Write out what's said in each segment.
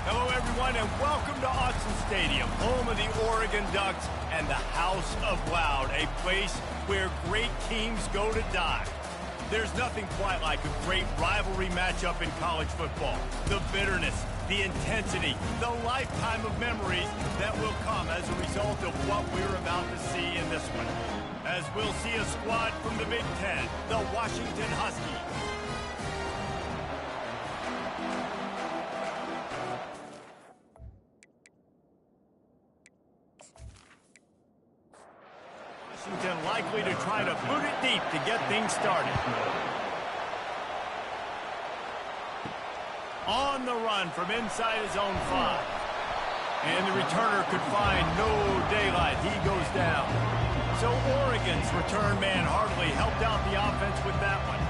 Hello, everyone, and welcome to Autzen Stadium, home of the Oregon Ducks and the House of Loud, a place where great teams go to die. There's nothing quite like a great rivalry matchup in college football. The bitterness, the intensity, the lifetime of memories that will come as a result of what we're about to see in this one. As we'll see a squad from the Big Ten, the Washington Huskies. Washington likely to try to boot it deep to get things started. On the run from inside his own 5. And the returner could find no daylight. He goes down. So Oregon's return man hardly helped out the offense with that one.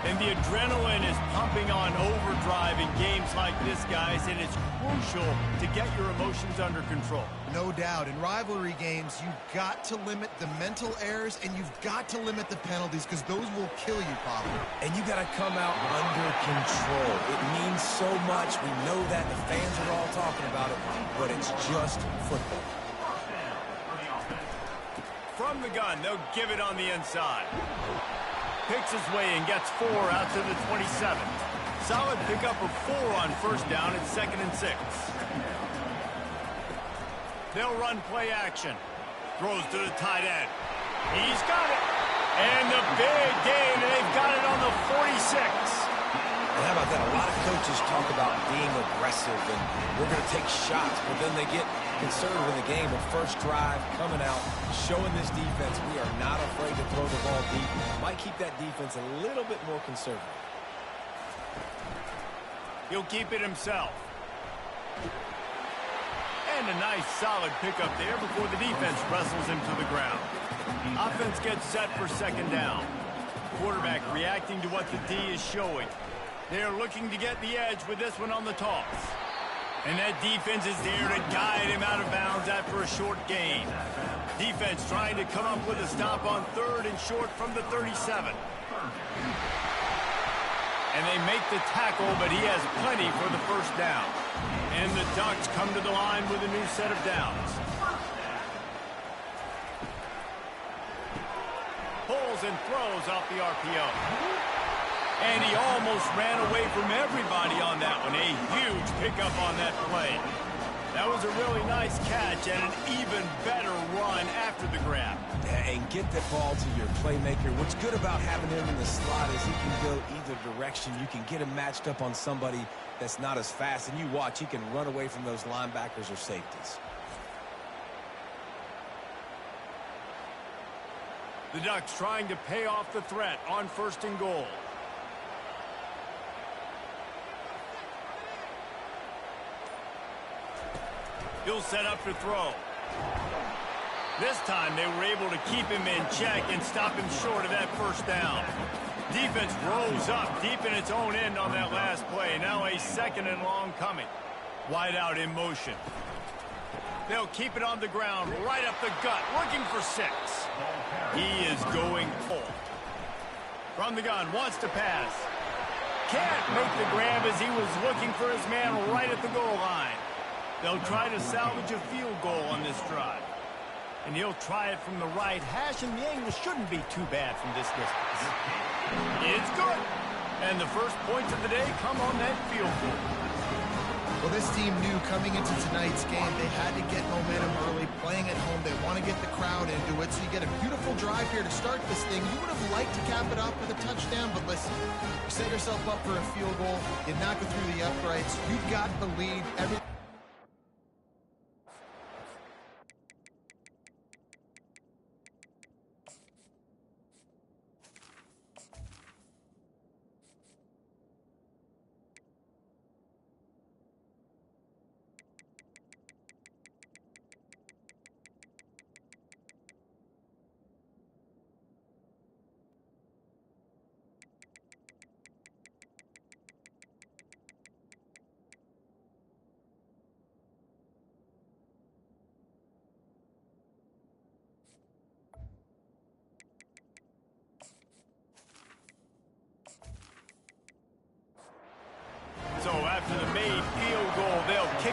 And the adrenaline is pumping on overdrive in games like this, guys, and it's crucial to get your emotions under control. No doubt. In rivalry games, you've got to limit the mental errors, and you've got to limit the penalties, because those will kill you, Papa. And you got to come out under control. It means so much. We know that. The fans are all talking about it, but it's just football. From the gun, they'll give it on the inside. Picks his way and gets 4 out to the 27. Solid pickup of 4 on first down at 2nd and 6. They'll run play action. Throws to the tight end. He's got it. And the big gain, and they've got it on the 46. And how about that? A lot of coaches talk about being aggressive and we're going to take shots, but then they get conservative in the game. But first drive, coming out, showing this defense we are not afraid to throw the ball deep. Might keep that defense a little bit more conservative. He'll keep it himself. And a nice solid pickup there before the defense wrestles him to the ground. Offense gets set for 2nd down. Quarterback reacting to what the D is showing. They're looking to get the edge with this one on the toss. And that defense is there to guide him out of bounds after a short gain. Defense trying to come up with a stop on 3rd and short from the 37. And they make the tackle, but he has plenty for the first down. And the Ducks come to the line with a new set of downs. Pulls and throws off the RPO. And he almost ran away from everybody on that one. A huge pickup on that play. That was a really nice catch and an even better run after the grab. Yeah, and get the ball to your playmaker. What's good about having him in the slot is he can go either direction. You can get him matched up on somebody that's not as fast, and you watch, he can run away from those linebackers or safeties. The Ducks trying to pay off the threat on 1st and goal. He'll set up to throw. This time they were able to keep him in check and stop him short of that first down. Defense rose up deep in its own end on that last play. Now a 2nd and long coming. Wide out in motion. They'll keep it on the ground, right up the gut, looking for 6. He is going full. From the gun, wants to pass. Can't make the grab as he was looking for his man right at the goal line. They'll try to salvage a field goal on this drive. And he'll try it from the right hash, and the angle shouldn't be too bad from this distance. It's good. And the first points of the day come on that field goal. Well, this team knew coming into tonight's game they had to get momentum early, playing at home. They want to get the crowd into it, so you get a beautiful drive here to start this thing. You would have liked to cap it off with a touchdown, but listen, you set yourself up for a field goal, you knock it through the uprights, you've got the lead.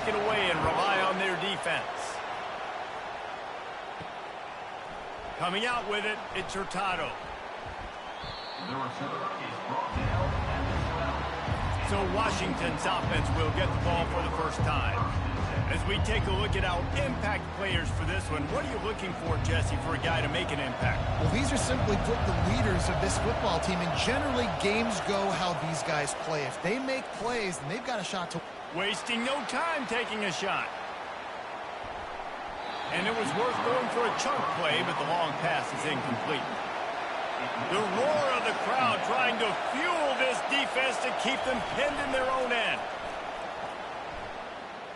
take it away and rely on their defense. Coming out with it, it's Hurtado. So Washington's offense will get the ball for the first time. As we take a look at our impact players for this one, what are you looking for, Jesse, for a guy to make an impact? Well, these are simply put the leaders of this football team, and generally games go how these guys play. If they make plays, then they've got a shot to... Wasting no time taking a shot. And it was worth going for a chunk play, but the long pass is incomplete. The roar of the crowd trying to fuel this defense to keep them pinned in their own end.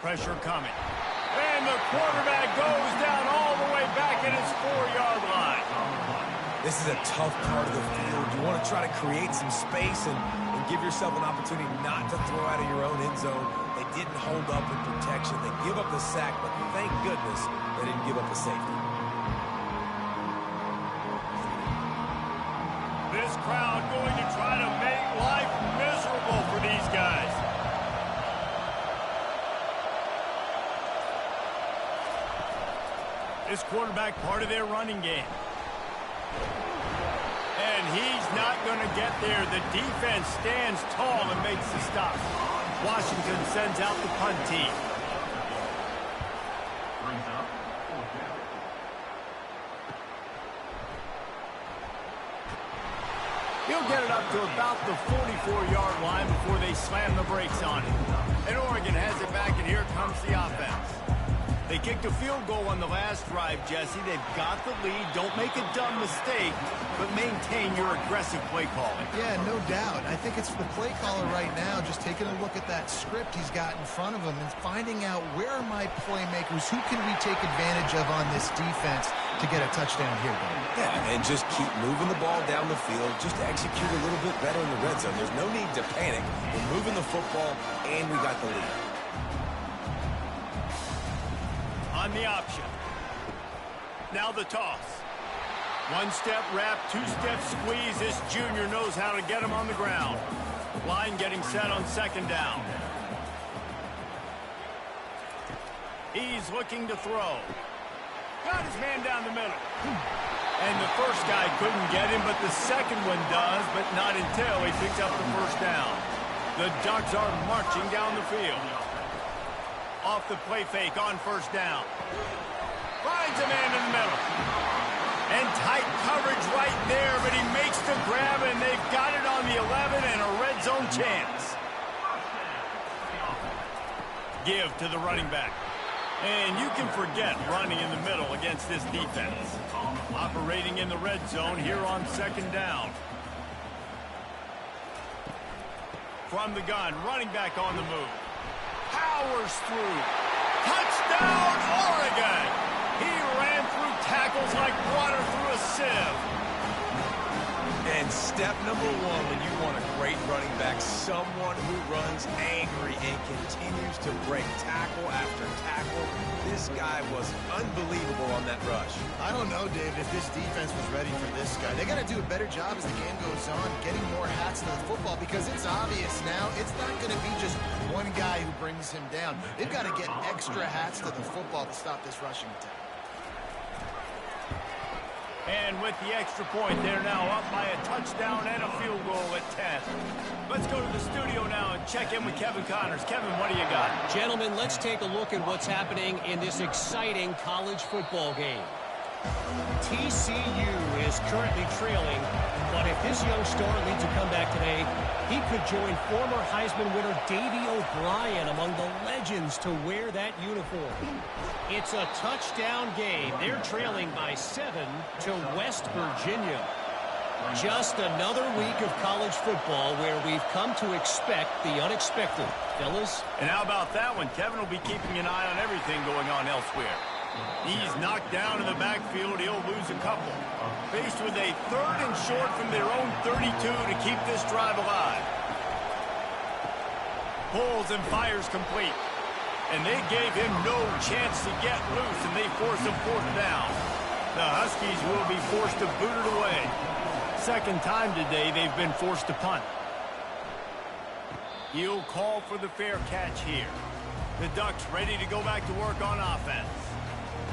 Pressure coming. And the quarterback goes down all the way back at his 4-yard line. This is a tough part of the field. You want to try to create some space and give yourself an opportunity not to throw out of your own end zone. They didn't hold up in protection. They give up the sack, but thank goodness they didn't give up the safety. This crowd going to try to make life miserable for these guys. This quarterback part of their running game. And he's not going to get there. The defense stands tall and makes the stop. Washington sends out the punt team. He'll get it up to about the 44-yard line before they slam the brakes on it. And Oregon has it back, and here comes the offense. They kicked a field goal on the last drive, Jesse. They've got the lead. Don't make a dumb mistake, but maintain your aggressive play calling. Yeah, no doubt. I think it's the play caller right now just taking a look at that script he's got in front of him and finding out where are my playmakers, who can we take advantage of on this defense to get a touchdown here, Dave. Yeah, and just keep moving the ball down the field. Just execute a little bit better in the red zone. There's no need to panic. We're moving the football, and we got the lead. On the option. Now the toss. One-step wrap, two-step squeeze. This junior knows how to get him on the ground. Line getting set on second down. He's looking to throw. Got his man down the middle. And the first guy couldn't get him, but the second one does, but not until he picks up the first down. The Ducks are marching down the field. Off the play fake on first down. Finds a man in the middle. And tight coverage right there, but he makes the grab, and they've got it on the 11 and a red zone chance. Give to the running back. And you can forget running in the middle against this defense. Operating in the red zone here on second down. From the gun, running back on the move. Powers through. Touchdown, Oregon! He ran through tackles like water through a sieve. And step number one when you want a great running back, someone who runs angry and continues to break tackle after tackle. This guy was unbelievable on that rush. I don't know, David, if this defense was ready for this guy. They got to do a better job as the game goes on, getting more hats to the football, because it's obvious now it's not going to be just one guy who brings him down. They've got to get extra hats to the football to stop this rushing attack. And with the extra point, they're now up by a touchdown and a field goal at 10. Let's go to the studio now and check in with Kevin Connors. Kevin, what do you got? Gentlemen, let's take a look at what's happening in this exciting college football game. TCU is currently trailing, but if this young star leads a comeback today, he could join former Heisman winner Davey O'Brien among the legends to wear that uniform. It's a touchdown game. They're trailing by 7 to West Virginia. Just another week of college football where we've come to expect the unexpected. Fellas? And how about that one? Kevin will be keeping an eye on everything going on elsewhere. He's knocked down in the backfield. He'll lose a couple. Faced with a 3rd and short from their own 32 to keep this drive alive. Pulls and fires complete. And they gave him no chance to get loose, and they force a 4th down. The Huskies will be forced to boot it away. Second time today they've been forced to punt. He'll call for the fair catch here. The Ducks ready to go back to work on offense.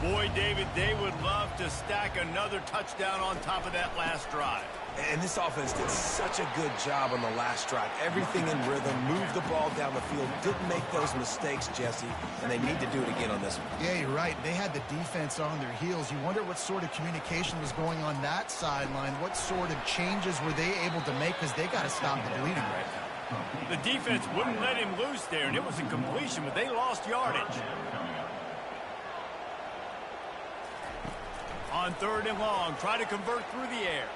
Boy, David, they would love to stack another touchdown on top of that last drive. And this offense did such a good job on the last drive. Everything in rhythm, moved the ball down the field, didn't make those mistakes, Jesse, and they need to do it again on this one. Yeah, you're right. They had the defense on their heels. You wonder what sort of communication was going on that sideline. What sort of changes were they able to make, because they got to stop the bleeding right now. The defense wouldn't let him loose there, and it was a completion, but they lost yardage. On 3rd and long, try to convert through the air.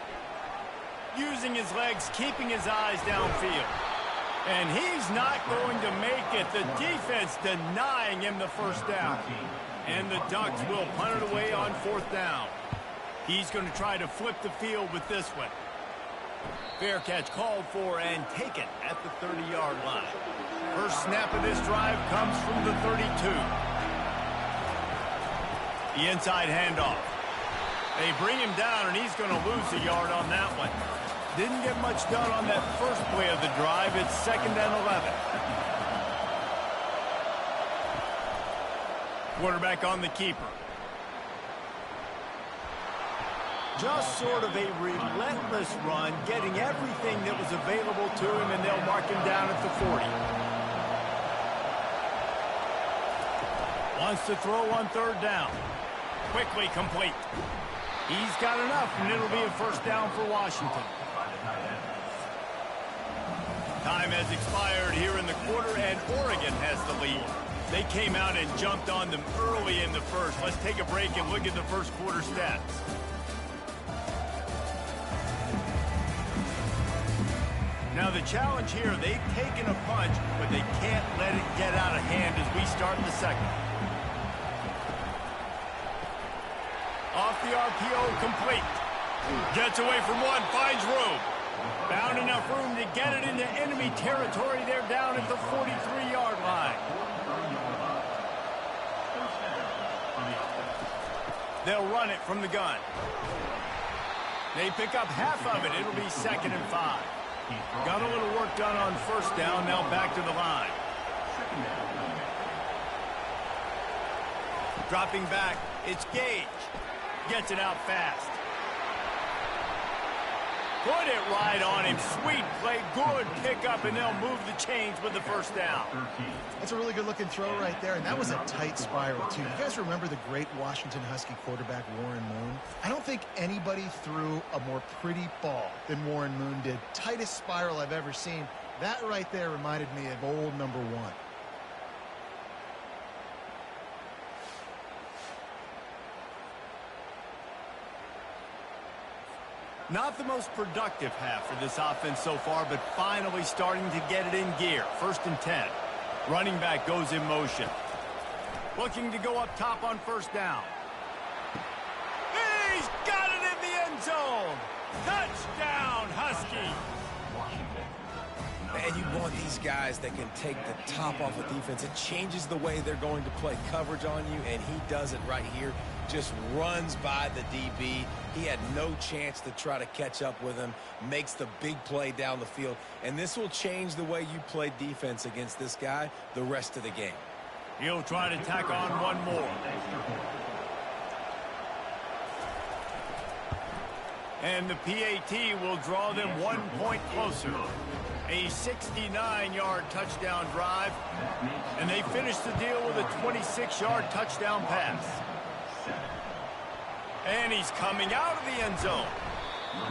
Using his legs, keeping his eyes downfield. And he's not going to make it. The defense denying him the first down. And the Ducks will punt it away on 4th down. He's going to try to flip the field with this one. Fair catch called for and taken at the 30-yard line. First snap of this drive comes from the 32. The inside handoff. They bring him down, and he's going to lose a yard on that one. Didn't get much done on that first play of the drive. It's 2nd and 11. Quarterback on the keeper. Just sort of a relentless run, getting everything that was available to him, and they'll mark him down at the 40. Wants to throw on 3rd down. Quickly complete. He's got enough, and it'll be a first down for Washington. Time has expired here in the quarter, and Oregon has the lead. They came out and jumped on them early in the first. Let's take a break and look at the first quarter stats. Now the challenge here, they've taken a punch, but they can't let it get out of hand as we start in the second. Off the RPO, complete. Gets away from one, finds room. Found enough room to get it into enemy territory. They're down at the 43-yard line. They'll run it from the gun. They pick up half of it. It'll be 2nd and 5. Got a little work done on 1st down. Now back to the line. Dropping back, it's Gage. Gets it out fast. Put it right on him. Sweet play, good pickup, and they'll move the chains with the first down. That's a really good-looking throw right there, and that was a tight spiral, too. You guys remember the great Washington Husky quarterback Warren Moon? I don't think anybody threw a more pretty ball than Warren Moon did. Tightest spiral I've ever seen. That right there reminded me of old number 1. Not the most productive half for this offense so far, but finally starting to get it in gear. 1st and 10. Running back goes in motion. Looking to go up top on 1st down. He's got it in the end zone. Touchdown, Husky. And you want these guys that can take the top off of defense. It changes the way they're going to play coverage on you, and he does it right here. Just runs by the DB. He had no chance to try to catch up with him. Makes the big play down the field. And this will change the way you play defense against this guy the rest of the game. He'll try to tack on one more. And the PAT will draw them 1 point closer. A 69-yard touchdown drive. And they finish the deal with a 26-yard touchdown pass. And he's coming out of the end zone.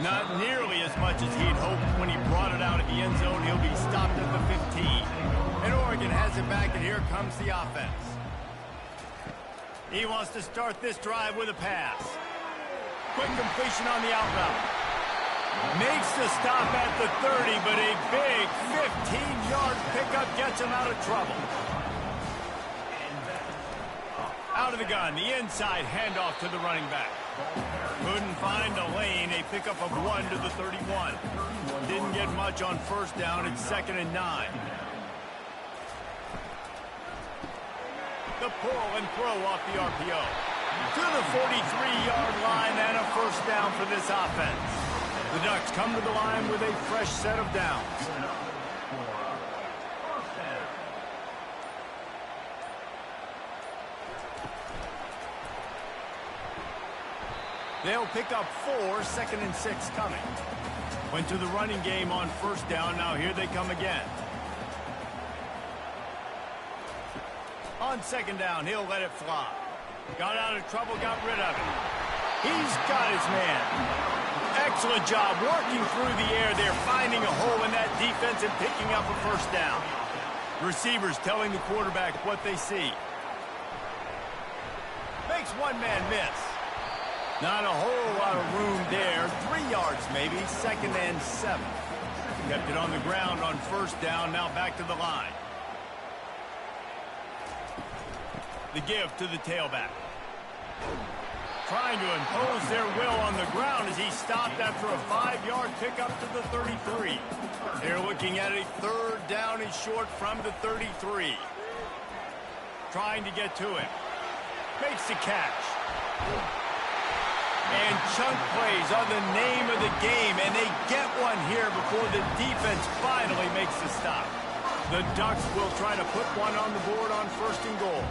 Not nearly as much as he'd hoped when he brought it out of the end zone. He'll be stopped at the 15. And Oregon has it back, and here comes the offense. He wants to start this drive with a pass. Quick completion on the out route. Makes the stop at the 30, but a big 15-yard pickup gets him out of trouble. Out of the gun, the inside handoff to the running back. Couldn't find a lane, a pickup of 1 to the 31. Didn't get much on 1st down, it's 2nd and 9. The pull and throw off the RPO. To the 43-yard line and a 1st down for this offense. The Ducks come to the line with a fresh set of downs. They'll pick up 4, 2nd and 6 coming. Went to the running game on 1st down. Now here they come again. On 2nd down, he'll let it fly. Got out of trouble, got rid of it. He's got his man. Excellent job working through the air there, finding a hole in that defense and picking up a 1st down. Receivers telling the quarterback what they see. Makes one man miss. Not a whole lot of room there. 3 yards maybe, 2nd and 7. Kept it on the ground on 1st down, now back to the line. The give to the tailback. Trying to impose their will on the ground as he stopped after a 5-yard pickup to the 33. They're looking at a 3rd down and short from the 33. Trying to get to him. Makes the catch. And chunk plays are the name of the game, and they get one here before the defense finally makes the stop. The Ducks will try to put one on the board on 1st and goal.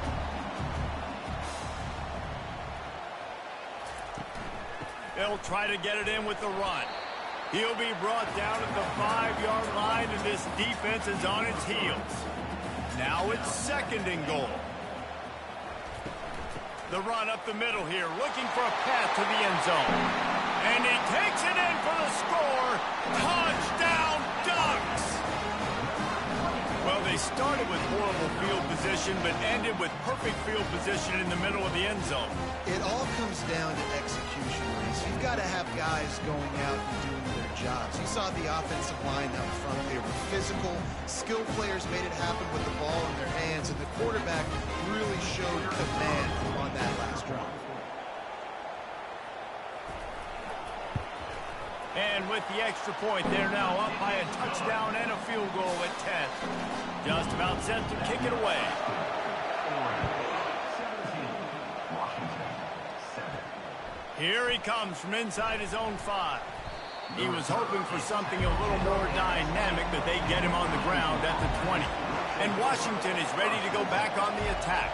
They'll try to get it in with the run. He'll be brought down at the 5-yard line, and this defense is on its heels. Now it's 2nd and goal. The run up the middle here, looking for a path to the end zone. And he takes it in for the score. Touchdown, Ducks! Well, they started with horrible field position, but ended with perfect field position in the middle of the end zone. It all comes down to execution, Reese. You've got to have guys going out and doing their jobs. You saw the offensive line out front. They were physical. Skilled players made it happen with the ball in their hands, and the quarterback really showed command on that last drive. And with the extra point, they're now up by a touchdown and a field goal at 10. Just about set to kick it away. Here he comes from inside his own 5. He was hoping for something a little more dynamic, but they get him on the ground at the 20. And Washington is ready to go back on the attack.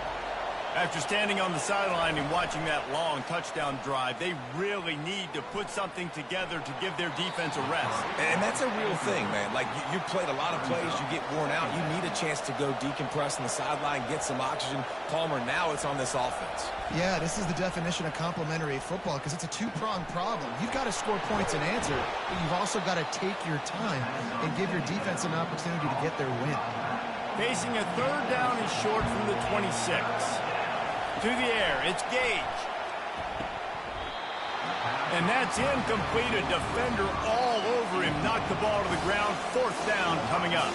After standing on the sideline and watching that long touchdown drive, they really need to put something together to give their defense a rest. And that's a real thing, man. Like, you played a lot of plays, you get worn out, you need a chance to go decompress on the sideline, get some oxygen. Palmer, now it's on this offense. Yeah, this is the definition of complementary football because it's a two-pronged problem. You've got to score points and answer, but you've also got to take your time and give your defense an opportunity to get their win. Facing a 3rd down and short from the 26. To the air, it's Gage. And that's incomplete. A defender all over him. Knocked the ball to the ground. 4th down coming up.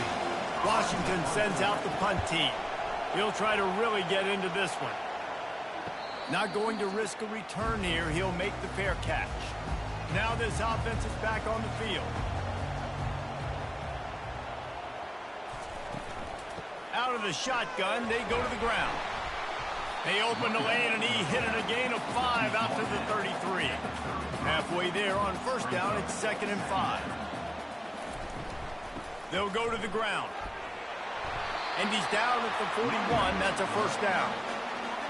Washington sends out the punt team. He'll try to really get into this one. Not going to risk a return here. He'll make the fair catch. Now this offense is back on the field. Out of the shotgun, they go to the ground. They open the lane, and he hit it a gain of 5 out to the 33. Halfway there on 1st down, it's 2nd and 5. They'll go to the ground. And he's down at the 41. That's a 1st down.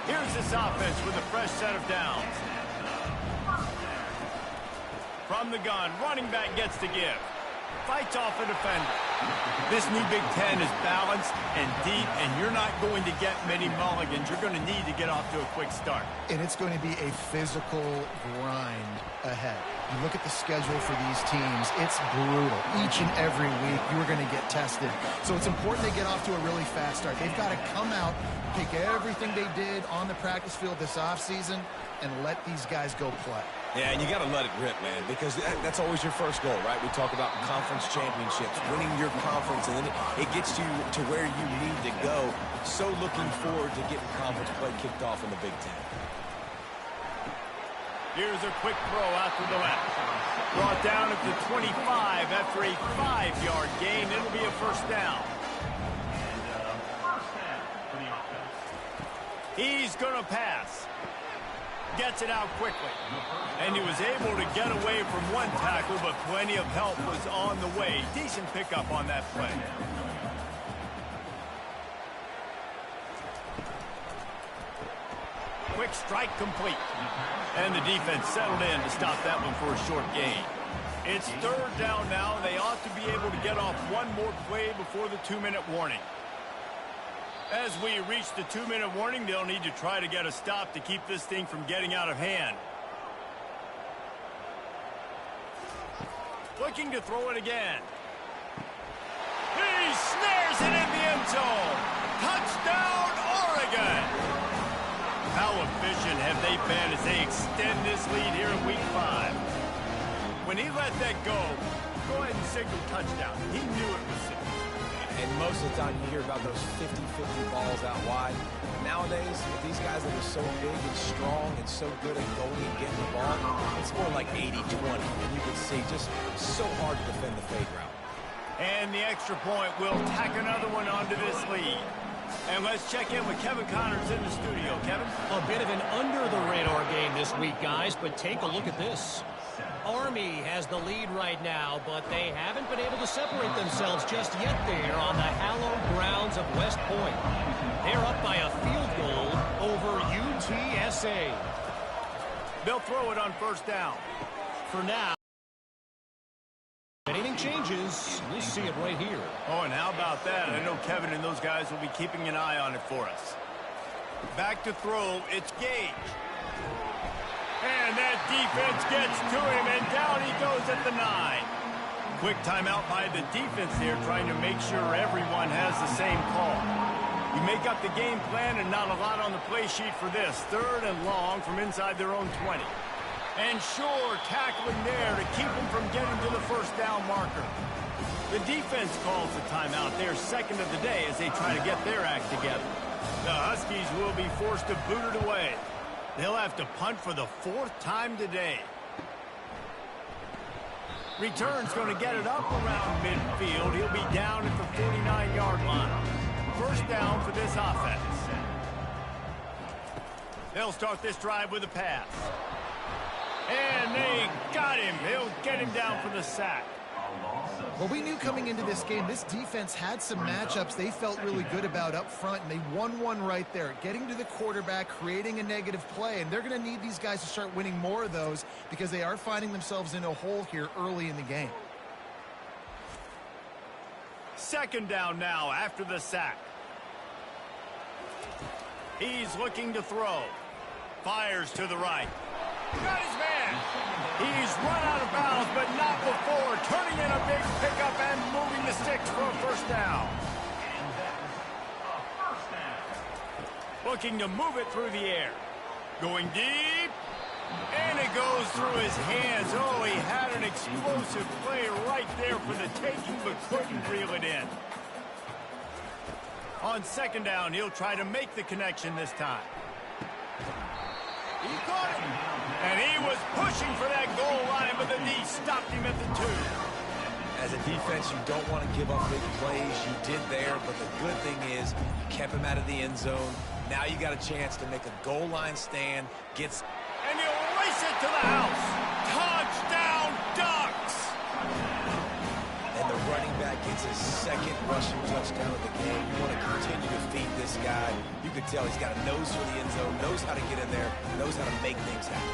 Here's this offense with a fresh set of downs. From the gun, running back gets the give. Fights off a defender. This new Big Ten is balanced and deep, and you're not going to get many mulligans. You're going to need to get off to a quick start. And it's going to be a physical grind ahead. You look at the schedule for these teams, it's brutal. Each and every week, you're going to get tested. So it's important they get off to a really fast start. They've got to come out, take everything they did on the practice field this offseason, and let these guys go play. Yeah, and you got to let it rip, man, because that's always your first goal, right? We talk about conference championships, winning your conference, and then it gets you to where you need to go. So looking forward to getting conference play kicked off in the Big Ten. Here's a quick throw out to the left. Brought down at the 25 after a 5-yard gain. It'll be a 1st down. He's going to pass. Gets it out quickly. And he was able to get away from one tackle, but plenty of help was on the way. Decent pickup on that play. quick strike complete. And the defense settled in to stop that one for a short gain. It's third down now. They ought to be able to get off one more play before the 2-minute warning. As we reach the 2-minute warning, they'll need to try to get a stop to keep this thing from getting out of hand. Looking to throw it again. He snares it in the end zone. Touchdown, Oregon! How efficient have they been as they extend this lead here in Week 5? When he let that go ahead and signal touchdown. He knew it was safe. And most of the time you hear about those 50-50 balls out wide. Nowadays, with these guys that are so big and strong and so good at going and getting the ball, it's more like 80-20. And you can see just so hard to defend the fade route. And the extra point will tack another one onto this lead. And let's check in with Kevin Connors in the studio. Kevin? A bit of an under-the-radar game this week, guys, but take a look at this. Army has the lead right now, but they haven't been able to separate themselves just yet there on the hallowed grounds of West Point. They're up by a field goal over UTSA. They'll throw it on first down. For now, if anything changes, we'll see it right here. Oh, and how about that? I know Kevin and those guys will be keeping an eye on it for us. Back to throw, it's Gage. And that defense gets to him, and down he goes at the 9. Quick timeout by the defense there, trying to make sure everyone has the same call. You make up the game plan, and not a lot on the play sheet for this. Third and long from inside their own 20. And sure, tackling there to keep them from getting to the first down marker. The defense calls the timeout, their second of the day, as they try to get their act together. The Huskies will be forced to boot it away. They'll have to punt for the 4th time today. Return's going to get it up around midfield. He'll be down at the 49-yard line. First down for this offense. They'll start this drive with a pass. And they got him. He'll get him down for the sack. Well, we knew coming into this game, this defense had some matchups they felt really good about up front, and they won one right there, getting to the quarterback, creating a negative play, and they're going to need these guys to start winning more of those because they are finding themselves in a hole here early in the game. Second down now after the sack. He's looking to throw. Fires to the right. Got his man. He's run out of bounds, but not before. Turning in a big pickup and moving the sticks for a first down. Looking to move it through the air. Going deep. And it goes through his hands. Oh, he had an explosive play right there for the taking, but couldn't reel it in. On second down, he'll try to make the connection this time. He caught it. And he was pushing for that goal line, but the D stopped him at the 2. As a defense, you don't want to give up big plays. You did there, but the good thing is you kept him out of the end zone. Now you got a chance to make a goal line stand. And he'll race it to the house. Touchdown, Ducks! And the running back gets his second rushing touchdown of the game. You want to continue to feed this guy. You can tell he's got a nose for the end zone, knows how to get in there, knows how to make things happen.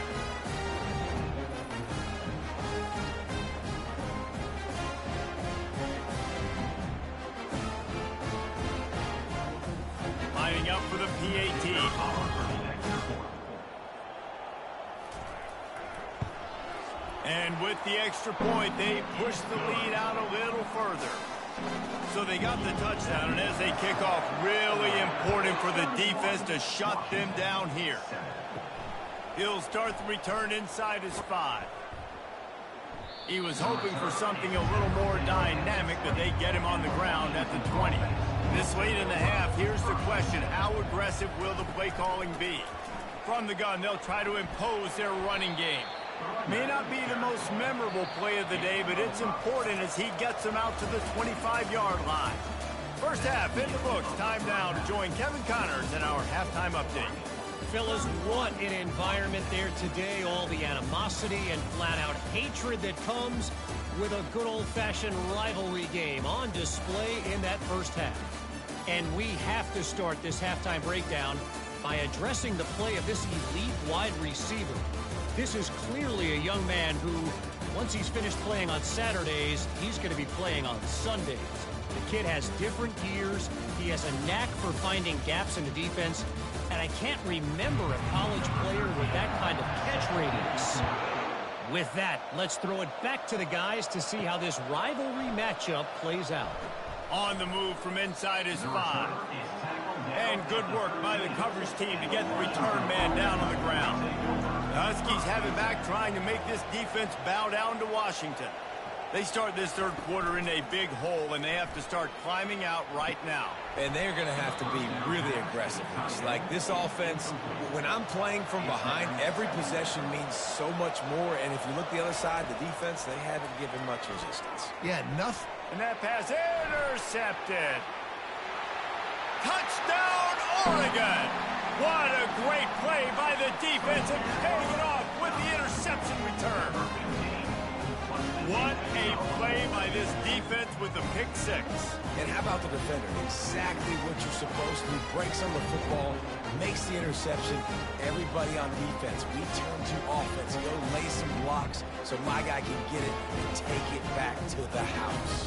Lining up for the PAT. And with the extra point, they push the lead out a little further. So they got the touchdown, and as they kick off, really important for the defense to shut them down here. He'll start the return inside his 5. He was hoping for something a little more dynamic, but they get him on the ground at the 20. This late in the half, here's the question: how aggressive will the play calling be? From the gun, they'll try to impose their running game. May not be the most memorable play of the day, but it's important as he gets them out to the 25-yard line. First half in the books. Time now to join Kevin Connors in our halftime update. Fellas, what an environment there today. All the animosity and flat-out hatred that comes with a good old-fashioned rivalry game on display in that first half. And we have to start this halftime breakdown by addressing the play of this elite wide receiver. This is clearly a young man who, once he's finished playing on Saturdays, he's going to be playing on Sundays. The kid has different gears. He has a knack for finding gaps in the defense. And I can't remember a college player with that kind of catch radius. With that, let's throw it back to the guys to see how this rivalry matchup plays out. On the move from inside his 5. And good work by the coverage team to get the return man down on the ground. The Huskies have it back, trying to make this defense bow down to Washington. They start this third quarter in a big hole, and they have to start climbing out right now. And they're going to have to be really aggressive. It's like this offense, when I'm playing from behind, every possession means so much more. And if you look the other side, the defense, they haven't given much resistance. Yeah, nothing. And that pass intercepted. Touchdown, Oregon! What a great play by the defense, and paying it off with the interception return. What a play by this defense with the pick 6. And how about the defender? Exactly what you're supposed to do. Breaks on the football, makes the interception. Everybody on defense, we turn to offense. Go lay some blocks so my guy can get it and take it back to the house.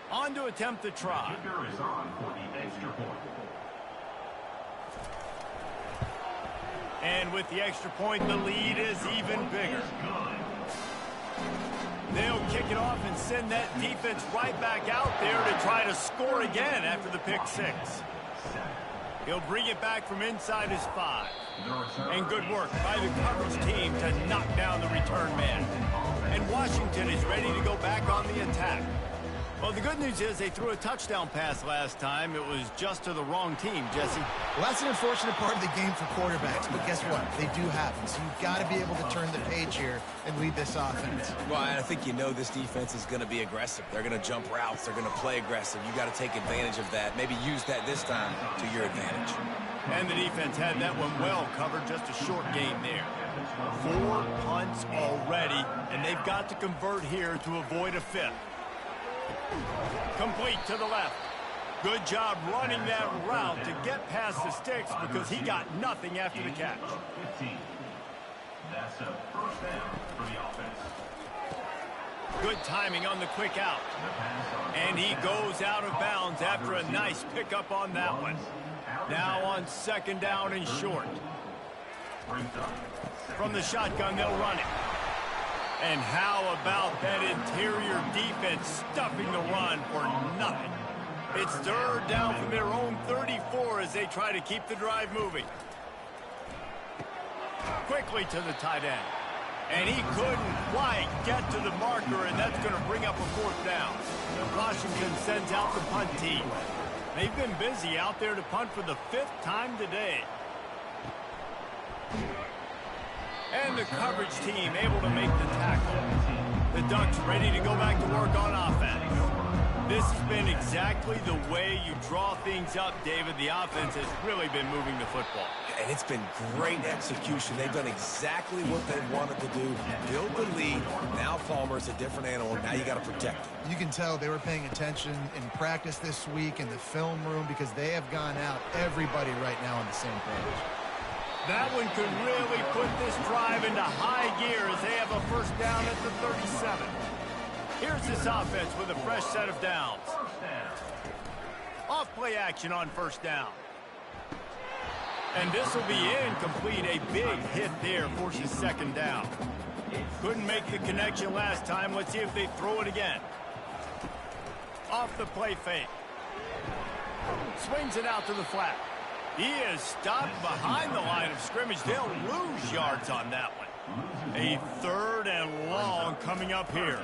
On to attempt the try. Is on for the extra point. And with the extra point, the lead is even bigger. They'll kick it off and send that defense right back out there to try to score again after the pick 6. He'll bring it back from inside his 5. And good work by the coverage team to knock down the return man. And Washington is ready to go back on the attack. Well, the good news is they threw a touchdown pass last time. It was just to the wrong team, Jesse. Well, that's an unfortunate part of the game for quarterbacks, but guess what? They do happen, so you've got to be able to turn the page here and lead this offense. Well, I think you know this defense is going to be aggressive. They're going to jump routes. They're going to play aggressive. You got to take advantage of that. Maybe use that this time to your advantage. And the defense had that one well covered. Just a short game there. 4 punts already, and they've got to convert here to avoid a 5th. Complete to the left. Good job running that route to get past the sticks because he got nothing after the catch. 15. That's a first down for the offense. Good timing on the quick out. And he goes out of bounds after a nice pickup on that one. Now on second down and short. From the shotgun, they'll run it. And how about that interior defense stuffing the run for nothing? It's third down from their own 34 as they try to keep the drive moving. Quickly to the tight end. And he couldn't quite get to the marker, and that's going to bring up a 4th down. Washington sends out the punt team. They've been busy out there to punt for the 5th time today. And the coverage team able to make the tackle. The Ducks ready to go back to work on offense. This has been exactly the way you draw things up, David. The offense has really been moving the football. And it's been great execution. They've done exactly what they wanted to do. Build the lead. Now Palmer's a different animal. Now you got to protect him. You can tell they were paying attention in practice this week in the film room because they have gone out, everybody right now on the same page. That one could really put this drive into high gear as they have a first down at the 37. Here's this offense with a fresh set of downs. Off play action on first down. And this will be incomplete. A big hit there forces second down. Couldn't make the connection last time. Let's see if they throw it again. Off the play fake. Swings it out to the flat. He is stopped behind the line of scrimmage. They'll lose yards on that one. A 3rd and long coming up here.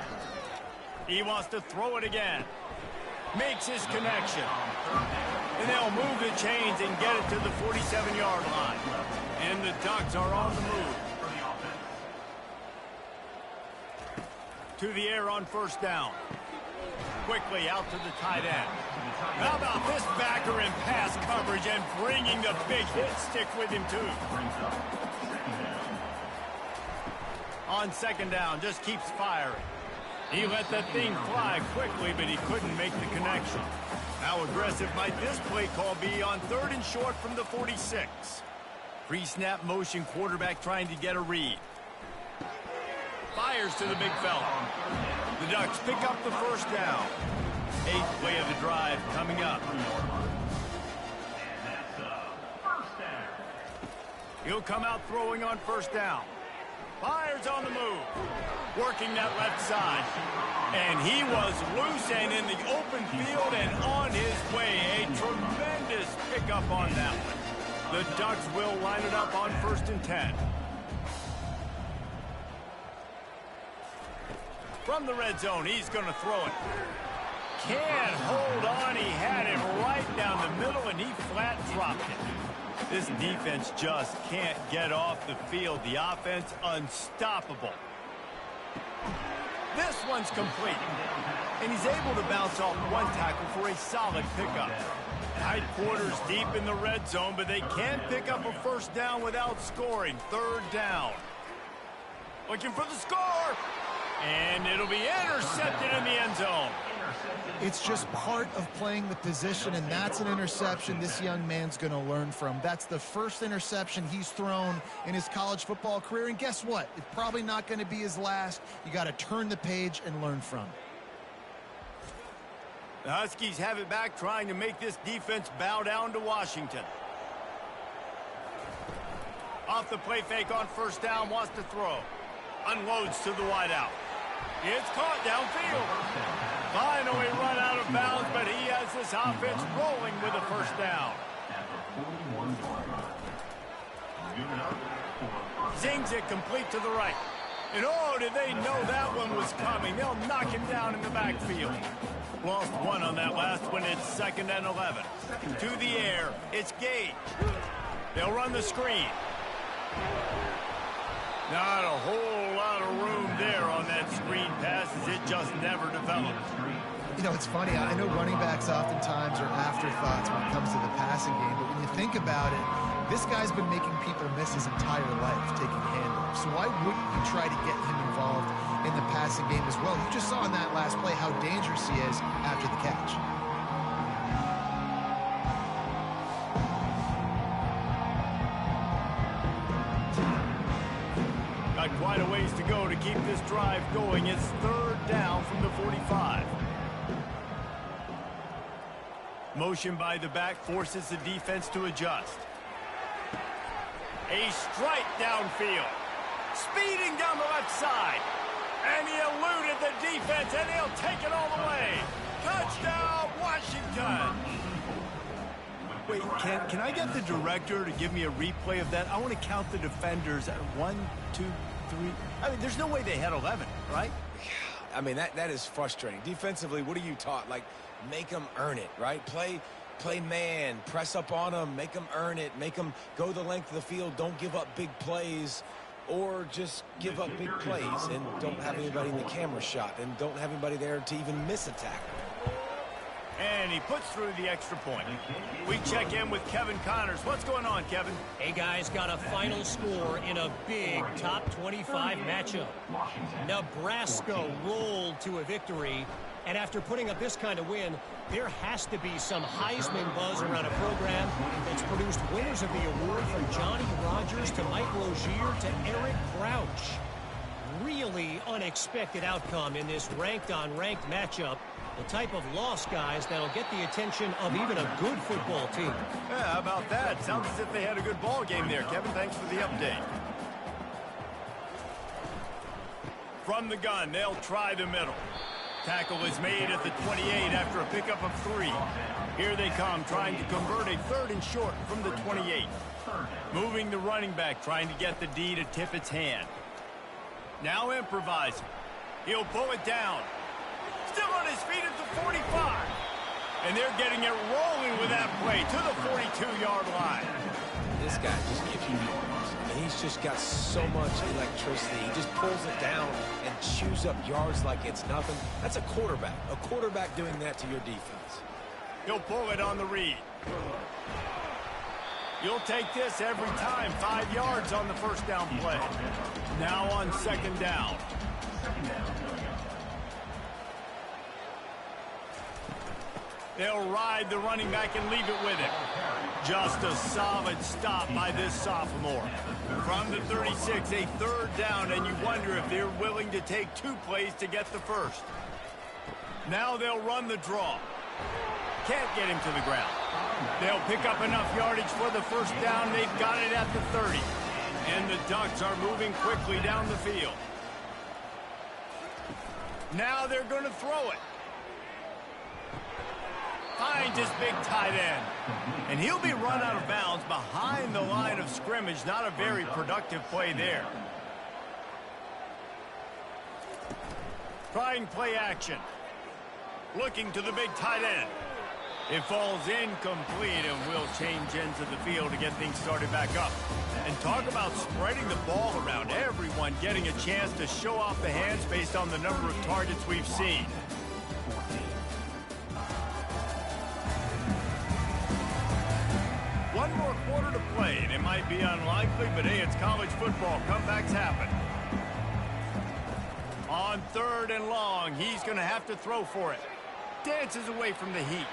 He wants to throw it again. Makes his connection. And they'll move the chains and get it to the 47-yard line. And the Ducks are on the move. To the air on first down. Quickly out to the tight end. How about this backer in pass coverage and bringing the big hit stick with him too? On second down, just keeps firing. He let that thing fly quickly, but he couldn't make the connection. How aggressive might this play call be on 3rd and short from the 46? Pre-snap motion, quarterback trying to get a read. Fires to the big fella. The Ducks pick up the first down. 8th play of the drive coming up. He'll come out throwing on first down. Fires on the move. Working that left side. And he was loose and in the open field and on his way. A tremendous pickup on that one. The Ducks will line it up on 1st and 10. From the red zone, he's going to throw it. Can't hold on. He had it right down the middle, and he flat dropped it. This defense just can't get off the field. The offense unstoppable. This one's complete. And he's able to bounce off one tackle for a solid pickup. Tight quarters deep in the red zone, but they can't pick up a first down without scoring. 3rd down. Looking for the score. And it'll be intercepted in the end zone. It's just part of playing the position, and that's an interception this young man's going to learn from. That's the first interception he's thrown in his college football career, and guess what? It's probably not going to be his last. You got to turn the page and learn from. The Huskies have it back, trying to make this defense bow down to Washington. Off the play fake on first down, wants to throw. Unloads to the wideout. It's caught downfield. Finally run out of bounds, but he has this offense rolling with a first down. Zings it complete to the right. And oh, did they know that one was coming. They'll knock him down in the backfield. Lost one on that last one. It's 2nd and 11. To the air. It's Gage. They'll run the screen. Not a whole lot of room there on that screen pass, as it just never developed. You know, it's funny. I know running backs oftentimes are afterthoughts when it comes to the passing game, but when you think about it, this guy's been making people miss his entire life taking handoffs. So why wouldn't you try to get him involved in the passing game as well? You just saw in that last play how dangerous he is after the catch. Quite a ways to go to keep this drive going. It's 3rd down from the 45. Motion by the back forces the defense to adjust. A strike downfield. Speeding down the left side. And he eluded the defense, and he'll take it all the way. Touchdown, Washington. Wait, can I get the director to give me a replay of that? I want to count the defenders at 1, 2, 3. I mean, there's no way they had 11, right? I mean, that is frustrating. Defensively, what are you taught? Like, make them earn it, right? Play man, press up on them, make them earn it, make them go the length of the field, don't give up big plays, or just give up big plays and don't have anybody in the camera shot and don't have anybody there to even miss a tackle. And he puts through the extra point. We check in with Kevin Connors. What's going on, Kevin? Hey, guys, got a final score in a big top 25 matchup. Nebraska rolled to a victory, and after putting up this kind of win, there has to be some Heisman buzz around a program that's produced winners of the award from Johnny Rodgers to Mike Rozier to Eric Crouch. Really unexpected outcome in this ranked-on-ranked matchup. The type of loss, guys, that'll get the attention of even a good football team. Yeah, how about that? Sounds as if they had a good ball game there. Kevin, thanks for the update. From the gun, they'll try the middle. Tackle is made at the 28 after a pickup of 3. Here they come, trying to convert a 3rd and short from the 28. Moving the running back, trying to get the D to tip its hand. Now improvising. He'll pull it down. Still on his feet at the 45. And they're getting it rolling with that play to the 42-yard line. This guy just gives you yards. And he's just got so much electricity. He just pulls it down and chews up yards like it's nothing. That's a quarterback. A quarterback doing that to your defense. He'll pull it on the read. You'll take this every time. 5 yards on the first down play. Now on second down. They'll ride the running back and leave it with him. Just a solid stop by this sophomore. From the 36, a third down, and you wonder if they're willing to take 2 plays to get the first. Now they'll run the draw. Can't get him to the ground. They'll pick up enough yardage for the first down. They've got it at the 30. And the Ducks are moving quickly down the field. Now they're going to throw it. Finds his big tight end. And he'll be run out of bounds behind the line of scrimmage. Not a very productive play there. Trying play action. Looking to the big tight end. It falls incomplete, and will change ends of the field to get things started back up. And talk about spreading the ball around. Everyone getting a chance to show off the hands based on the number of targets we've seen. One more quarter to play, and it might be unlikely, but hey, it's college football. Comebacks happen. On third and long, he's going to have to throw for it. Dances away from the heat.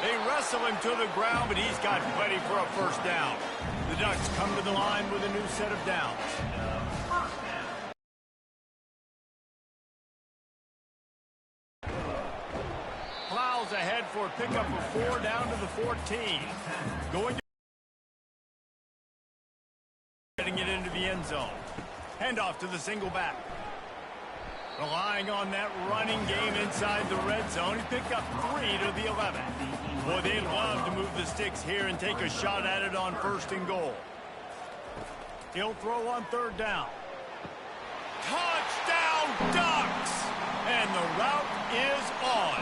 They wrestle him to the ground, but he's got plenty for a first down. The Ducks come to the line with a new set of downs. Plows ahead for a pickup of 4 down to the 14. Getting it into the end zone. Handoff to the single back. Relying on that running game inside the red zone. He picked up 3 to the 11. Boy, they'd love to move the sticks here and take a shot at it on first and goal. He'll throw on third down. Touchdown, Ducks! And the route is on.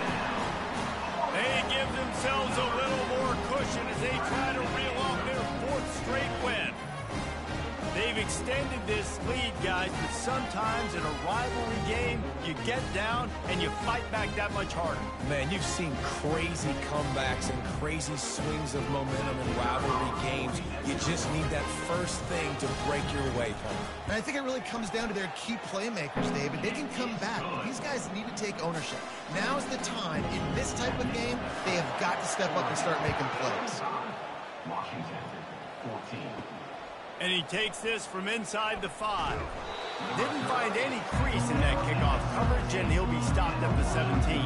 They give themselves a little more cushion as they try to reel off their 4th straight win. They've extended this lead, guys, but sometimes in a rivalry game, you get down and you fight back that much harder. Man, you've seen crazy comebacks and crazy swings of momentum in rivalry games. You just need that first thing to break your way home. And I think it really comes down to their key playmakers, David. They can come back, but these guys need to take ownership. Now's the time. In this type of game, they have got to step up and start making plays. Washington, 14. And he takes this from inside the 5. Didn't find any crease in that kickoff coverage, and he'll be stopped at the 17.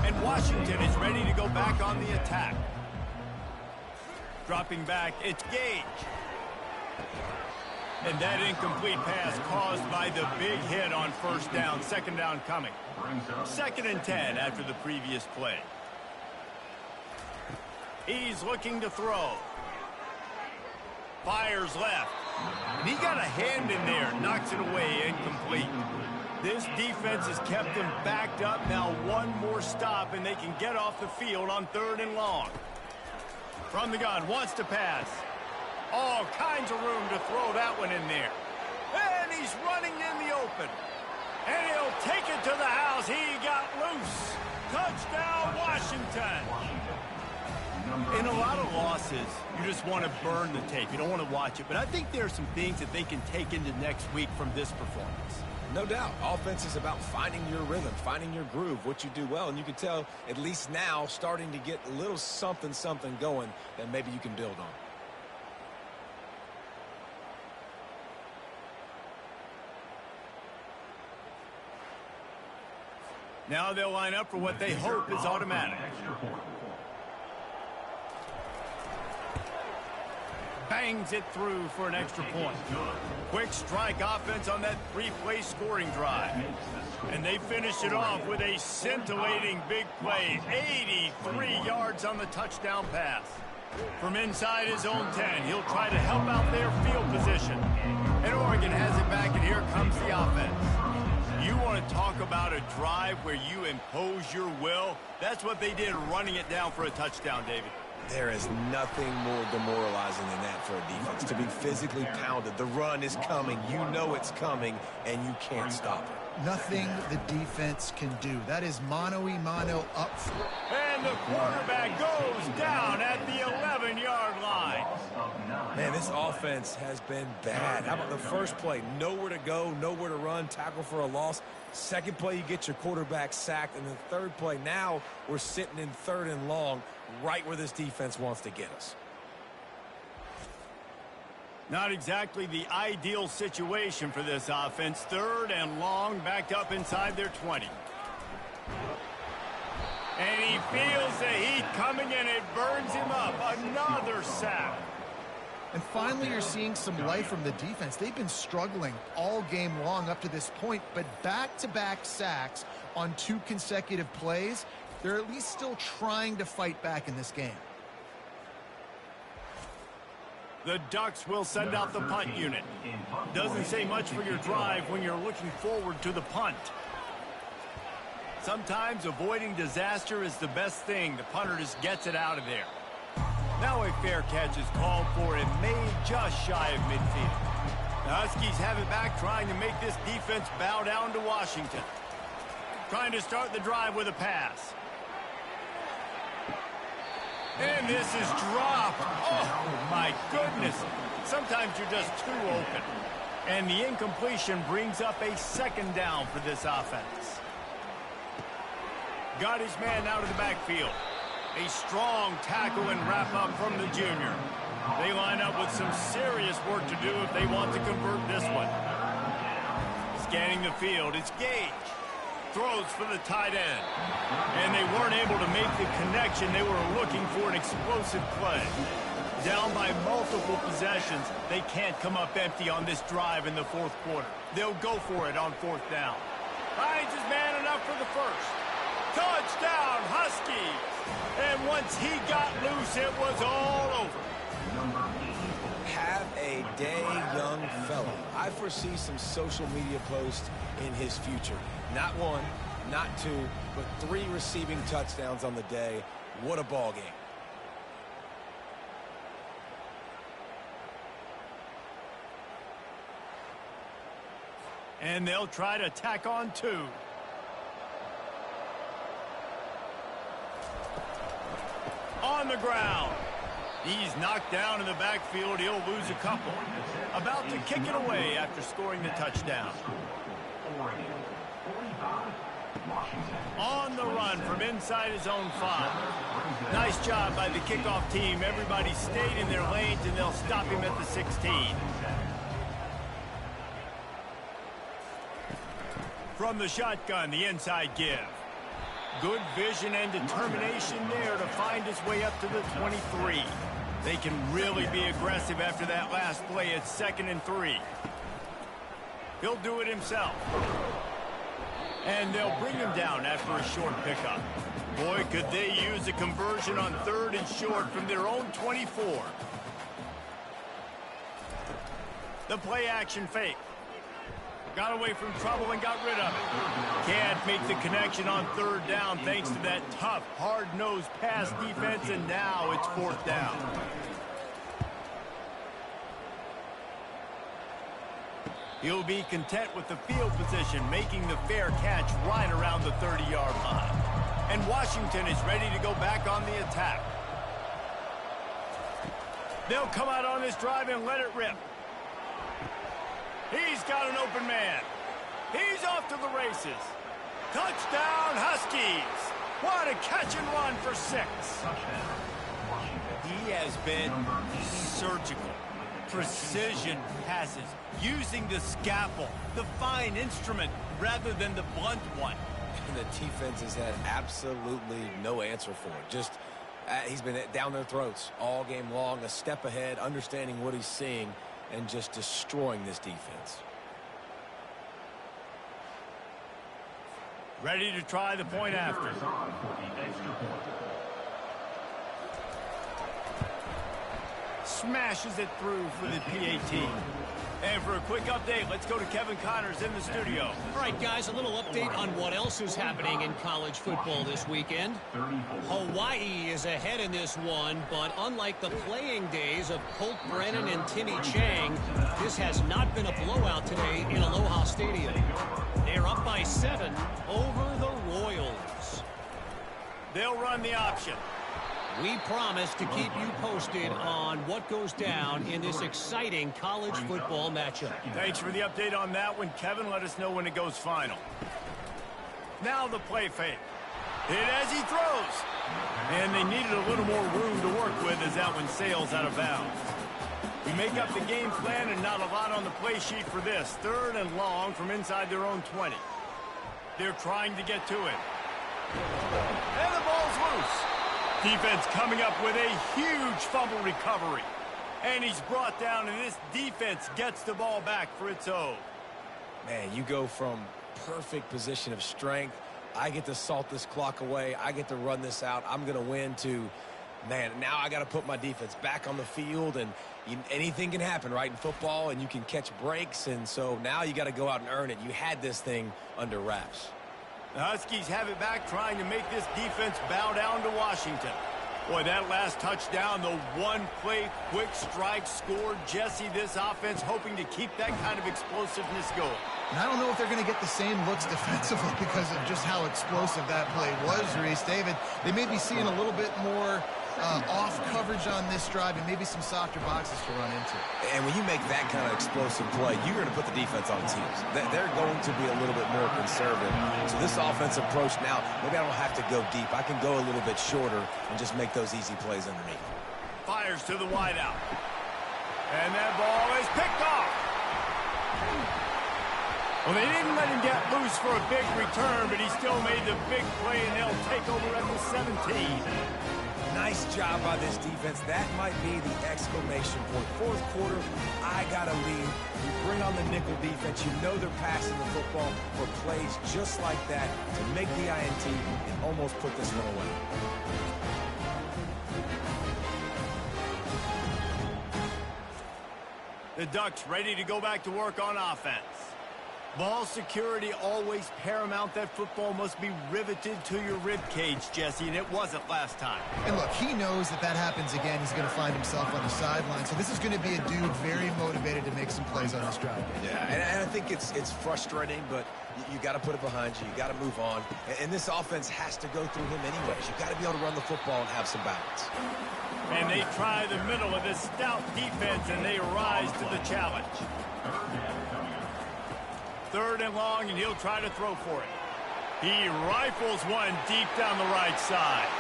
And Washington is ready to go back on the attack. Dropping back, it's Gage. And that incomplete pass caused by the big hit on first down. Second down coming. 2nd and 10 after the previous play. He's looking to throw. Fires left. And he got a hand in there. Knocks it away. Incomplete. This defense has kept them backed up. Now one more stop, and they can get off the field on 3rd and long. From the gun. Wants to pass. All kinds of room to throw that one in there. And he's running in the open. And he'll take it to the house. He got loose. Touchdown, Washington. In a lot of losses, you just want to burn the tape. You don't want to watch it. But I think there are some things that they can take into next week from this performance. No doubt. Offense is about finding your rhythm, finding your groove, what you do well. And you can tell, at least now, starting to get a little something going that maybe you can build on. Now they'll line up for what they hope is automatic. Bangs it through for an extra point. Quick strike offense on that 3-play scoring drive. And they finish it off with a scintillating big play. 83 yards on the touchdown pass. From inside his own 10, he'll try to help out their field position. And Oregon has it back, and here comes the offense. You want to talk about a drive where you impose your will? That's what they did, running it down for a touchdown, David. There is nothing more demoralizing than that for a defense, to be physically pounded. The run is coming. You know it's coming, and you can't stop it. Nothing the defense can do. That is mano-a-mano up front. And the quarterback goes down at the 11-yard line. Man, this offense has been bad. How about the first play? Nowhere to go, nowhere to run, tackle for a loss. Second play, you get your quarterback sacked. And the third play, now we're sitting in 3rd and long, right where this defense wants to get us. Not exactly the ideal situation for this offense. 3rd and long, backed up inside their 20. And he feels the heat coming, and it burns him up. Another sack. And finally, you're seeing some life from the defense. They've been struggling all game long up to this point, but back-to-back sacks on 2 consecutive plays, they're at least still trying to fight back in this game. The Ducks will send out the punt unit. Doesn't say much for your drive when you're looking forward to the punt. Sometimes avoiding disaster is the best thing. The punter just gets it out of there. Now a fair catch is called for and made just shy of midfield. The Huskies have it back, trying to make this defense bow down to Washington. Trying to start the drive with a pass. And this is dropped. Oh, my goodness. Sometimes you're just too open. And the incompletion brings up a 2nd down for this offense. Got his man out of the backfield. A strong tackle and wrap-up from the junior. They line up with some serious work to do if they want to convert this one. Scanning the field, it's Gage. Throws for the tight end. And they weren't able to make the connection. They were looking for an explosive play. Down by multiple possessions, they can't come up empty on this drive in the 4th quarter. They'll go for it on 4th down. Finds his man enough for the 1st. Touchdown, Huskies! And once he got loose, it was all over. Have a day, young fella. I foresee some social media posts in his future. Not 1, not 2, but 3 receiving touchdowns on the day. What a ball game. And they'll try to tack on 2. On the ground. He's knocked down in the backfield. He'll lose a couple. About to kick it away after scoring the touchdown. On the run from inside his own 5. Nice job by the kickoff team. Everybody stayed in their lanes, and they'll stop him at the 16. From the shotgun, the inside give. Good vision and determination there to find his way up to the 23. They can really be aggressive after that last play. It's 2nd and 3. He'll do it himself. And they'll bring him down after a short pickup. Boy, could they use a conversion on 3rd and short from their own 24. The play action fake. Got away from trouble and got rid of it. Can't make the connection on 3rd down thanks to that tough, hard-nosed pass defense, and now it's 4th down. He'll be content with the field position, making the fair catch right around the 30-yard line. And Washington is ready to go back on the attack. They'll come out on this drive and let it rip. He's got an open man. He's off to the races. Touchdown, Huskies. What a catch and run for 6. He has been surgical. Precision passes, using the scalpel, the fine instrument, rather than the blunt one. And the defense has had absolutely no answer for it. Just, he's been down their throats all game long, a step ahead, understanding what he's seeing, and just destroying this defense. Ready to try the point after. Smashes it through for the PAT. And for a quick update, let's go to Kevin Connors in the studio. All right, guys, a little update on what else is happening in college football this weekend. Hawaii is ahead in this one, but unlike the playing days of Colt Brennan and Timmy Chang, this has not been a blowout today in Aloha Stadium. They're up by 7 over the Royals. They'll run the option. We promise to keep you posted on what goes down in this exciting college football matchup. Thanks for the update on that one, Kevin. Let us know when it goes final. Now the play fake. Hit as he throws. And they needed a little more room to work with as that one sails out of bounds. We make up the game plan and not a lot on the play sheet for this. 3rd and long from inside their own 20. They're trying to get to it. And the ball's loose. Defense coming up with a huge fumble recovery. And he's brought down, and this defense gets the ball back for its own. Man, you go from perfect position of strength. I get to salt this clock away. I get to run this out. I'm going to win to, man, now I got to put my defense back on the field. And anything can happen, right, in football, and you can catch breaks. And so now you got to go out and earn it. You had this thing under wraps. The Huskies have it back, trying to make this defense bow down to Washington. Boy, that last touchdown, the one-play quick strike scored. Jesse, this offense hoping to keep that kind of explosiveness going. And I don't know if they're going to get the same looks defensively because of just how explosive that play was, Reese. David, they may be seeing a little bit more off coverage on this drive and maybe some softer boxes to run into. And when you make that kind of explosive play, you're going to put the defense on teams. They're going to be a little bit more conservative. So this offensive approach now, maybe I don't have to go deep. I can go a little bit shorter and just make those easy plays underneath. Fires to the wideout. And that ball is picked off. Well, they didn't let him get loose for a big return, but he still made the big play, and they'll take over at the 17. Nice job by this defense. That might be the exclamation point. 4th quarter, I got to lead. You bring on the nickel defense. You know they're passing the football for plays just like that to make the INT and almost put this one away. The Ducks ready to go back to work on offense. Ball security always paramount. That football must be riveted to your rib cage, Jesse, and it wasn't last time. And look, he knows that happens again. He's going to find himself on the sideline. So this is going to be a dude very motivated to make some plays on this drive. Yeah, and I think it's frustrating, but you got to put it behind you. You got to move on. And this offense has to go through him anyways. You got to be able to run the football and have some balance. And they try the middle of this stout defense, and they rise to the challenge. 3rd and long, and he'll try to throw for it. He rifles one deep down the right side.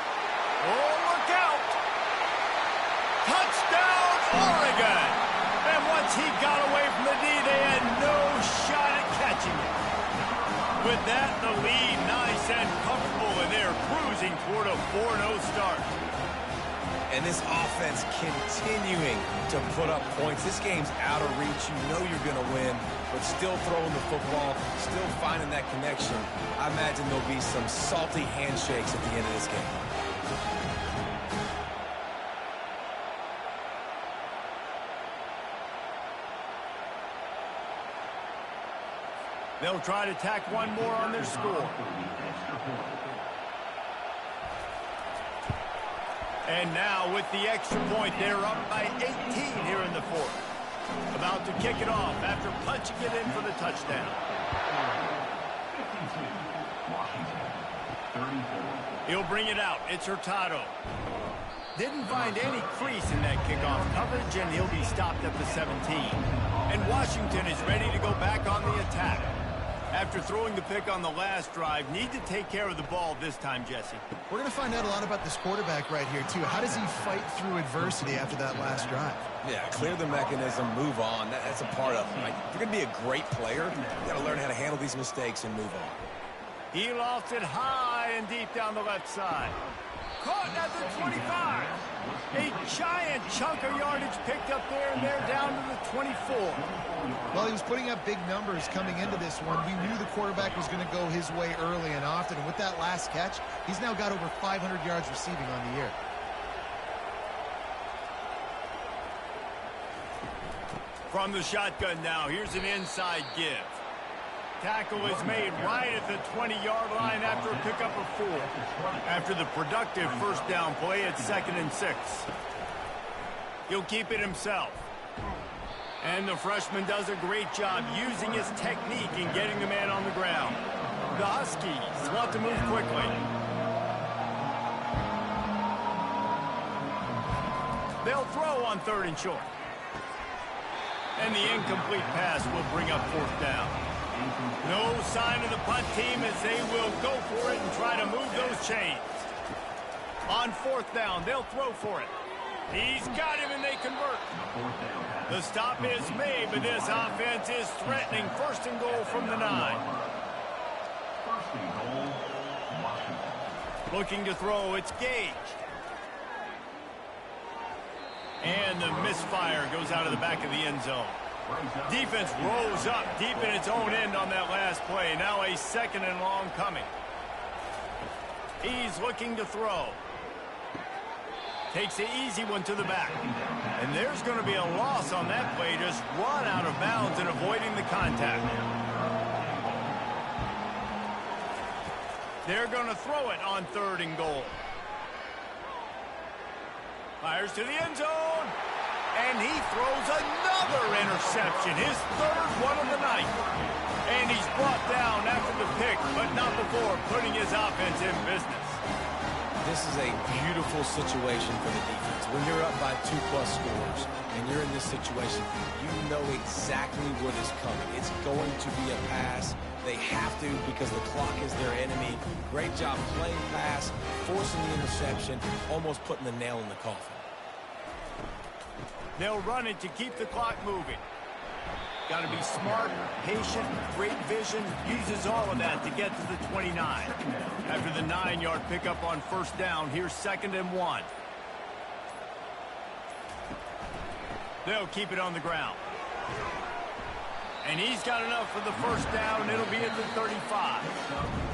Oh, look out! Touchdown, Oregon! And once he got away from the D, they had no shot at catching it. With that, the lead nice and comfortable, and they're cruising toward a 4-0 start. And this offense continuing to put up points. This game's out of reach. You know you're going to win, but still throwing the football, still finding that connection. I imagine there'll be some salty handshakes at the end of this game. They'll try to tack one more on their score. And now with the extra point, they're up by 18 here in the 4th. About to kick it off after punching it in for the touchdown. He'll bring it out. It's Hurtado. Didn't find any crease in that kickoff coverage, and he'll be stopped at the 17. And Washington is ready to go back on the attack. After throwing the pick on the last drive, need to take care of the ball this time, Jesse. We're going to find out a lot about this quarterback right here, too. How does he fight through adversity after that last drive? Yeah, clear the mechanism, move on. That's a part of it, right? If you're going to be a great player, you got to learn how to handle these mistakes and move on. He lofted high and deep down the left side. Caught at the 25. A giant chunk of yardage picked up there, and they're down to the 24. Well, he was putting up big numbers coming into this one. We knew the quarterback was going to go his way early and often. And with that last catch, he's now got over 500 yards receiving on the year. From the shotgun now, here's an inside give. Tackle is made right at the 20-yard line after a pickup of 4. After the productive first down play, it's 2nd and 6. He'll keep it himself. And the freshman does a great job using his technique and getting the man on the ground. The Huskies want to move quickly. They'll throw on 3rd and short. And the incomplete pass will bring up 4th down. No sign of the punt team as they will go for it and try to move those chains. On 4th down, they'll throw for it. He's got him and they convert. The stop is made, but this offense is threatening 1st and goal from the 9. 1st and goal, Washington. Looking to throw, it's Gage. And the misfire goes out of the back of the end zone. Defense rolls up deep in its own end on that last play. Now a 2nd and long coming. He's looking to throw. Takes the easy one to the back. And there's going to be a loss on that play. Just run out of bounds and avoiding the contact. They're going to throw it on 3rd and goal. Fires to the end zone. And he throws another interception. His 3rd one of the night. And he's brought down after the pick, but not before putting his offense in business. This is a beautiful situation for the defense. When you're up by 2+ scores and you're in this situation, you know exactly what is coming. It's going to be a pass. They have to because the clock is their enemy. Great job playing pass, forcing the interception, almost putting the nail in the coffin. They'll run it to keep the clock moving. Got to be smart, patient, great vision, uses all of that to get to the 29. After the 9-yard pickup on 1st down, here's 2nd and 1. They'll keep it on the ground. And he's got enough for the 1st down, and it'll be at the 35.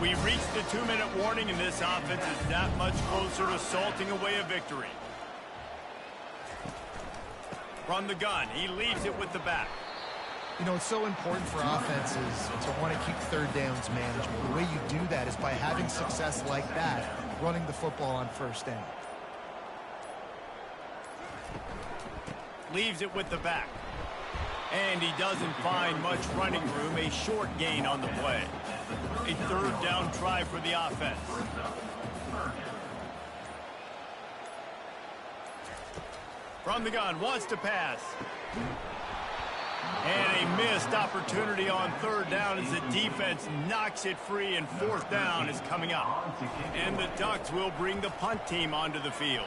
We've reached the 2-minute warning, and this offense is that much closer to salting away a victory. From the gun, he leaves it with the back. You know, it's so important for offenses to want to keep 3rd downs manageable. The way you do that is by having success like that, running the football on 1st down. Leaves it with the back. And he doesn't find much running room, a short gain on the play. A 3rd down try for the offense. From the gun, wants to pass. And a missed opportunity on 3rd down as the defense knocks it free, and 4th down is coming up. And the Ducks will bring the punt team onto the field.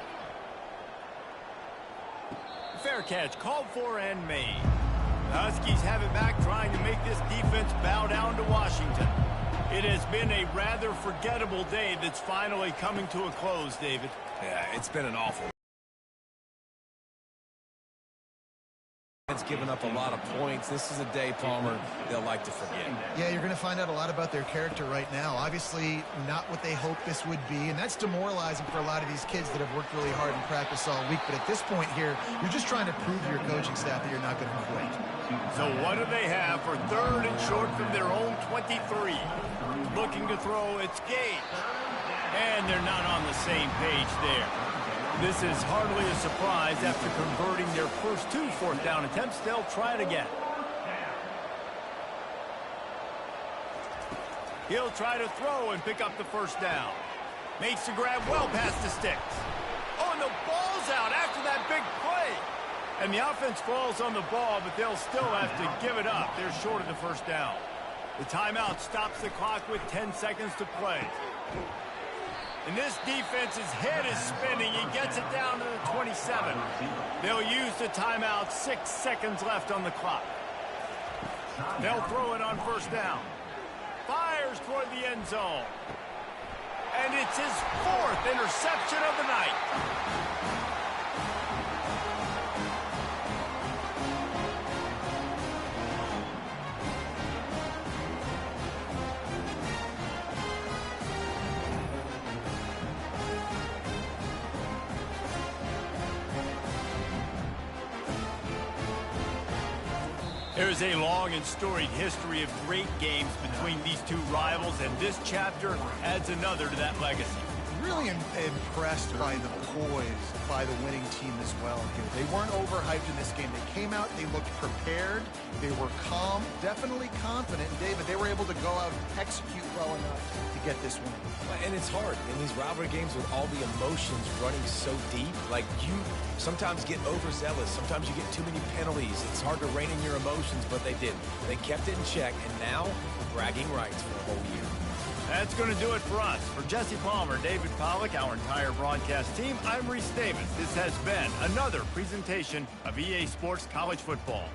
Fair catch, called for and made. The Huskies have it back, trying to make this defense bow down to Washington. It has been a rather forgettable day that's finally coming to a close, David. Yeah, it's been an awful. It's given up a lot of points. This is a day, Palmer, they'll like to forget. Yeah, you're going to find out a lot about their character right now. Obviously, not what they hoped this would be, and that's demoralizing for a lot of these kids that have worked really hard in practice all week. But at this point here, you're just trying to prove to your coaching staff that you're not going to quit. So what do they have for 3rd and short from their own 23? Looking to throw, it's Gage. And they're not on the same page there. This is hardly a surprise. After converting their first 2 4th down attempts, they'll try it again. He'll try to throw and pick up the 1st down. Makes the grab well past the sticks. Oh, and the ball's out after that big play. And the offense falls on the ball, but they'll still have to give it up. They're short of the 1st down. The timeout stops the clock with 10 seconds to play. And this defense's head is spinning. He gets it down to the 27. They'll use the timeout. 6 seconds left on the clock. They'll throw it on 1st down. Fires toward the end zone. And it's his 4th interception of the night. There's a long and storied history of great games between these two rivals, and this chapter adds another to that legacy. Really impressed by the poise by the winning team as well here. They weren't overhyped in this game. They came out, they looked prepared, they were calm, definitely confident. And David, they were able to go out and execute well enough to get this win. And it's hard in these rivalry games with all the emotions running so deep. Like, you sometimes get overzealous. Sometimes you get too many penalties. It's hard to rein in your emotions, but they didn't. They kept it in check, and now bragging rights for a whole year. That's going to do it for us. For Jesse Palmer, David Pollack, our entire broadcast team, I'm Reese Davis. This has been another presentation of EA Sports College Football.